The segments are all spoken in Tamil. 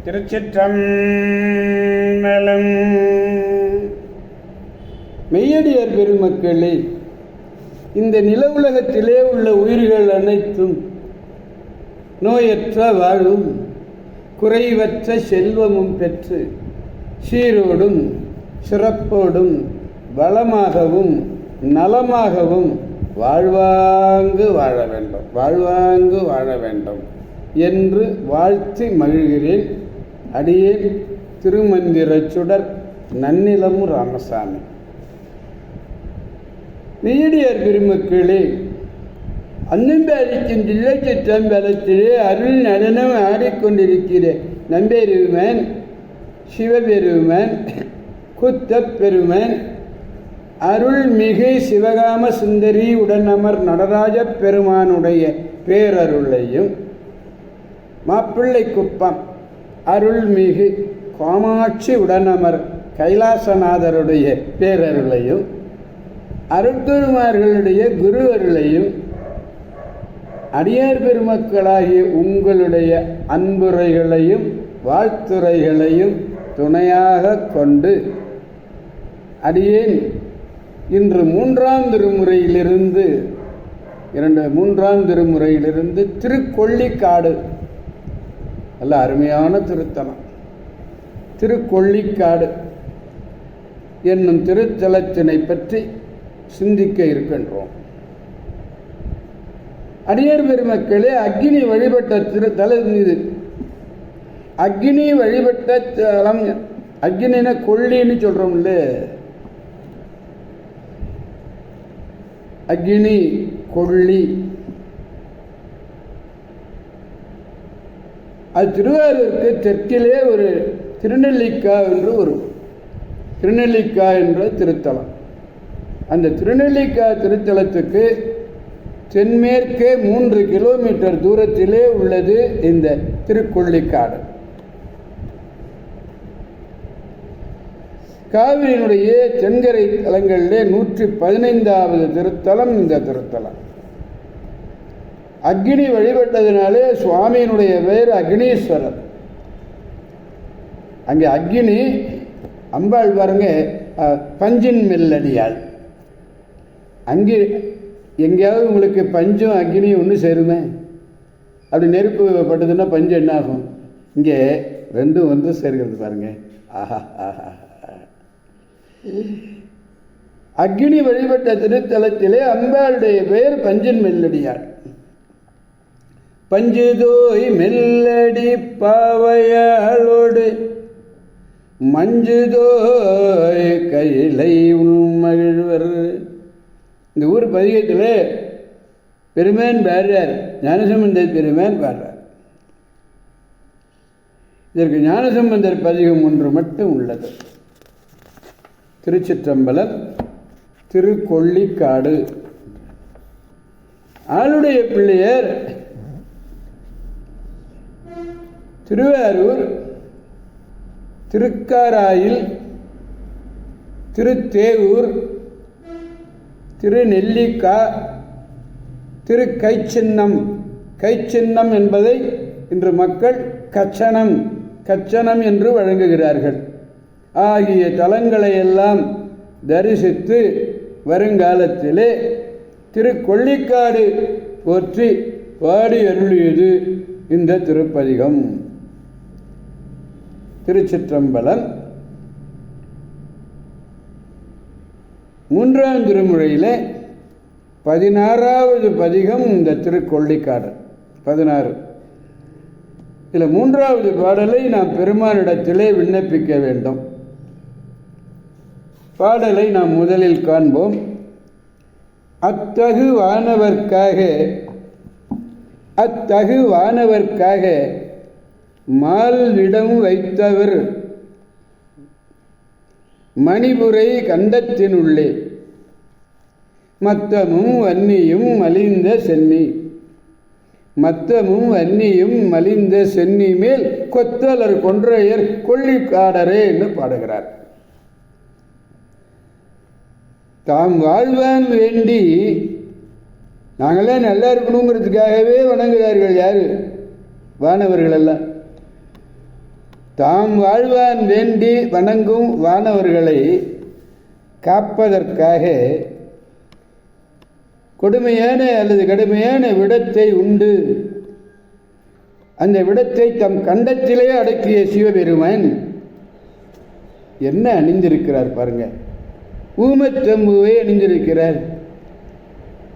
திருச்சிற்றம்பலம். மெய்யடியார் பெருமக்களே, இந்த நில உலகத்திலே உள்ள உயிர்கள் அனைத்தும் நோயற்ற வாழும் குறைவற்ற செல்வமும் பெற்று சீரோடும் சிறப்போடும் வளமாகவும் நலமாகவும் வாழ்வாங்கு வாழ வேண்டும் என்று வாழ்த்தி மகிழ்கிறேன். அடியேன் திருமந்திர சுடர் நன்னிலமு ராமசாமி. மெய்யடியார் பெருமக்களே, அன்னம்பாடிக்கும் தில்லைச்சிற்றம்பலத்திலே அருள் நடனம் ஆடிக்கொண்டிருக்கிற நம்பெருமான் சிவபெருமான் குத்தப்பெருமான் அருள்மிகு சிவகாம சுந்தரி உடனமர் நடராஜ பெருமானுடைய பேரருளையும், மாப்பிள்ளை குப்பம் அருள்மிகு காமாட்சி உடனமர் கைலாசநாதருடைய பேரருளையும், அருட்குருமார்களுடைய குரு அருளையும், அடியார் பெருமக்களாகிய உங்களுடைய அன்புரைகளையும் வாழ்த்துரைகளையும் துணையாக கொண்டு அடியேன் இன்று மூன்றாம் திருமுறையிலிருந்து திருக்கொள்ளிக்காடு, நல்ல அருமையான திருத்தலம், திருக்கொள்ளிக்காடு என்னும் திருத்தலத்தினை பற்றி சிந்திக்க இருக்கின்றோம். அடியார் பெருமக்களே, அக்னி வழிபட்ட திருத்தலம் இது. அக்னி வழிபட்ட தலம், அக்னின கொள்ளின்னு சொல்றோம்ல, அக்னி கொள்ளி. அது திருவாரூருக்கு தெற்கிலே ஒரு திருநெல்லிக்கா என்ற திருத்தலம். அந்த திருநெல்லிக்கா திருத்தலத்துக்கு தென்மேற்கே 3 கிலோமீட்டர் தூரத்திலே உள்ளது இந்த திருக்கொள்ளிக்காடு. காவிரியினுடைய தென்கரை தலங்களிலே 115வது திருத்தலம் இந்த திருத்தலம். அக்னி வழிபட்டதினாலே சுவாமியினுடைய பெயர் அக்னீஸ்வரர். அங்கே அக்னி அம்பாள் பாருங்க, பஞ்சின் மெல்லடியாள். அங்கே எங்கேயாவது உங்களுக்கு பஞ்சும் அக்னியும் ஒன்று சேருமே? அப்படி நெருப்பு பட்டதுன்னா பஞ்சு என்ன ஆகும்? இங்கே ரெண்டும் வந்து சேர்கிறது பாருங்க. ஆஹா ஆஹா. அக்னி வழிபட்ட திருத்தலத்திலே அம்பாளுடைய பெயர் பஞ்சின் மெல்லடியாள். பஞ்சுதோய் மெல்லடி பாவையாளோடு மஞ்சுதோய் கையிலை உண்மகிழ்வர். இந்த ஊர் பதிகத்தில் பெருமான் பாடுறார், ஞானசம்பந்தர் பெருமான் பாடுறார். இதற்கு ஞானசம்பந்தர் பதிகம் ஒன்று மட்டும் உள்ளது. திருச்சிற்றம்பலம், திருக்கொள்ளிக்காடு. ஆளுடைய பிள்ளையர் திருவாரூர், திருக்காராயில், திருத்தேவூர், திருநெல்லிக்கா, திருக்கைச்சின்னம். கைச்சின்னம் என்பதை இன்று மக்கள் கச்சனம் என்று வழங்குகிறார்கள். ஆகிய தலங்களை எல்லாம் தரிசித்து வருங்காலத்திலே திருக்கொள்ளிக்காடு போற்றி பாடி அருளியது இந்த திருப்பதிகம். திருச்சிற்றம்பலம். 3ஆம் திருமுறையிலே 16வது பதிகம் இந்த திருக்கொள்ளிக்காடு. 16. இதில் 3வது பாடலை நாம் பெருமானிடத்திலே விண்ணப்பிக்க வேண்டும். பாடலை நாம் முதலில் காண்போம். அத்தகு வானவர்க்காக மால்விடம் வைத்தவர் மணிபுரை கண்டத்தினுள்ளே மத்தமும் வன்னியும் மலிந்த சென்னி மேல் கொத்தலர் கொன்றையர் கொள்ளிக்காடரே என்று பாடுகிறார். தாம் வாழ்வான் வேண்டி நாங்களாம் நல்லா இருக்கணுங்கிறதுக்காகவே வணங்குகிறார்கள். யாரு? வானவர்கள் எல்லாம். தாம் வாழ்வான் வேண்டி வணங்கும் வானவர்களை காப்பதற்காக கொடுமையான அல்லது கடுமையான விடத்தை உண்டு அந்த விடத்தை தம் கண்டத்திலே அடக்கிய சிவபெருமான் என்ன அணிந்திருக்கிறார் பாருங்க. ஊமத்தம்புவை அணிந்திருக்கிறார்.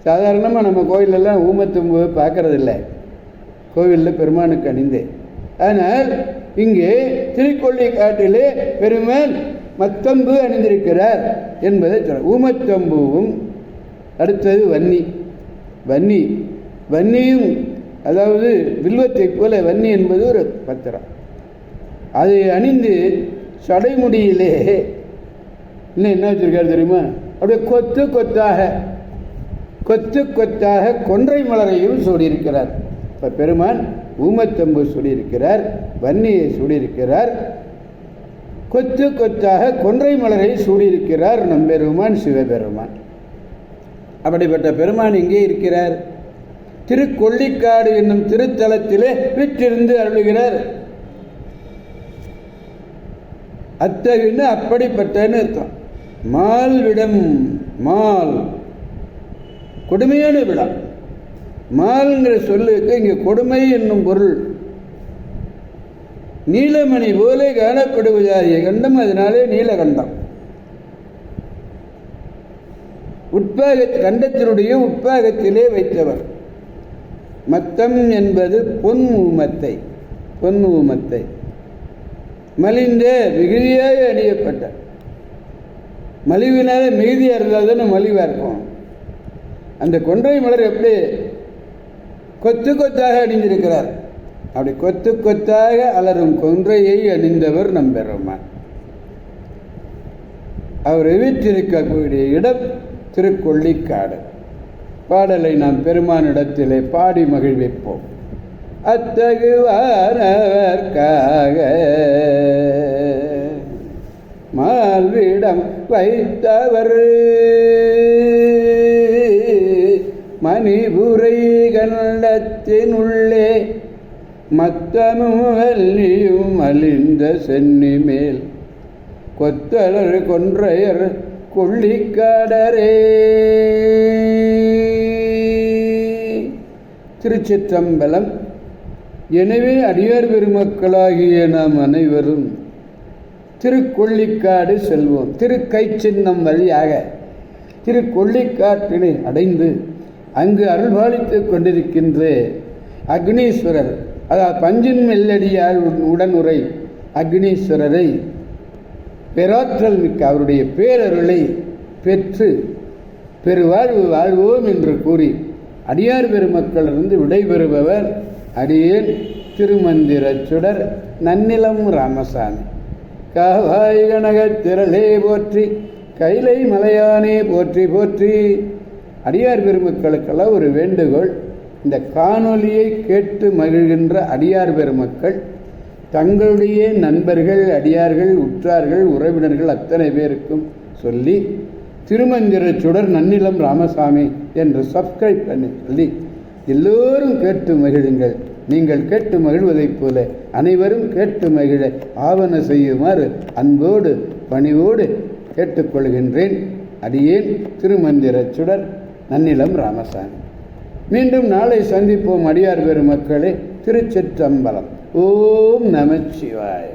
சாதாரணமாக நம்ம கோயிலெல்லாம் ஊமத்தம்புவை பார்க்கறதில்ல, கோவிலில் பெருமானுக்கு அணிந்தேன். ஆனால் இங்கே திருக்கொள்ளிக்காட்டிலே பெருமான் மத்தம்பு அணிந்திருக்கிறார் என்பதை சொல்ல. ஊமத்தம்புவும் அடுத்தது வன்னி. வன்னி வன்னியும் அதாவது வில்வத்தை போல வன்னி என்பது ஒரு பத்திரம். அதை அணிந்து சடைமுடியிலே இன்னும் என்ன வச்சிருக்காரு தெரியுமா? அப்படியே கொத்து கொத்தாக கொன்றை மலரையும் சூடியிருக்கிறார். இப்போ பெருமான் ஊமத்தம்பு சூடியிருக்கிறார், வன்னியை சூடியிருக்கிறார், கொத்து கொத்தாக கொன்றை மலரை சூடியிருக்கிறார் நம்பெருமான் சிவபெருமான். அப்படிப்பட்ட பெருமான் இங்கே இருக்கிறார். திருக்கொள்ளிக்காடு என்னும் திருத்தலத்திலே வீற்றிருந்து அருளுகிறார். அத்தகைய அப்படிப்பட்டன்னு அர்த்தம். மால் விடம், மால் கொடுமையான விடம். மால்ங்கிற சொல்லுக்கு இங்கே கொடுமை என்னும் பொருள். நீலமணி போல காணப்படுவதாகிய கண்டம், அதனாலே நீலகண்டம். கண்டத்தினுடைய உட்பாகத்திலே வைத்தவர். மத்தம் என்பது பொன் ஊமத்தை மலிந்த மிகுதியாக அணியப்பட்ட. மலிவினால மிகுதியாக இருந்தால் தானே மலிவாக இருக்கும். அந்த கொன்றை மலர் எப்படி கொத்து கொத்தாக அணிந்திருக்கிறார். அப்படி கொத்து கொத்தாக அலரும் கொன்றையை அணிந்தவர் நம்பெருமான். அவர் வீற்றிருக்கக்கூடிய இடம் திருக்கொள்ளிக்காடு. பாடலை நாம் பெருமானிடத்திலே பாடி மகிழ்விப்போம். அத்தகுவானவர்க்காக மால்விடம் வைத்தவர் மணிபுரை கண்டத்தினுள்ளே மத்தமும் வல்லியும் அழிந்த சென்னி மேல் கொத்தலர் கொன்றையர் கொள்ளிக்காடரே. திருச்சிற்றம்பலம். எனவே அடியார் பெருமக்களாகிய நாம் அனைவரும் திருக்கொள்ளிக்காடு செல்வோம். திருக்கை சின்னம் வழியாக திருக்கொள்ளிக்காட்டினை அடைந்து அங்கு அருள்பாலித்து கொண்டிருக்கின்ற அக்னீஸ்வரர், அதாவது பஞ்சின் மெல்லடியார் உடனுரை அக்னீஸ்வரரை பேராற்றல் மிக்க அவருடைய பேரருளை பெற்று பெருவாழ்வு வாழ்வோம் என்று கூறி அடியார் பெருமக்களிலிருந்து விடைபெறுபவர் அடியேன் திருமந்திர சுடர் நன்னிலம் ராமசாமி. காவாய் கனகத் திரளே போற்றி, கைலை மலையானே போற்றி போற்றி. அடியார் பெருமக்களுக்கெல்லாம் ஒரு வேண்டுகோள். இந்த காணொலியை கேட்டு மகிழ்கின்ற அடியார் பெருமக்கள் தங்களுடைய நண்பர்கள், அடியார்கள், உற்றார்கள், உறவினர்கள் அத்தனை பேருக்கும் சொல்லி திருமந்திர சுடர் நன்னிலம் ராமசாமி என்று சப்ஸ்கிரைப் பண்ணி சொல்லி எல்லோரும் கேட்டு மகிழுங்கள். நீங்கள் கேட்டு மகிழ்வதைப் போல அனைவரும் கேட்டு மகிழ ஆவண செய்யுமாறு அன்போடு பணிவோடு கேட்டுக்கொள்கின்றேன். அடியேன் திருமந்திர சுடர் நன்னிலம் ராமசாமி. மீண்டும் நாளை சந்திப்போம் அடியார் பெருமக்களே. திருச்சிற்றம்பலம். ஓம் நமச்சிவாய.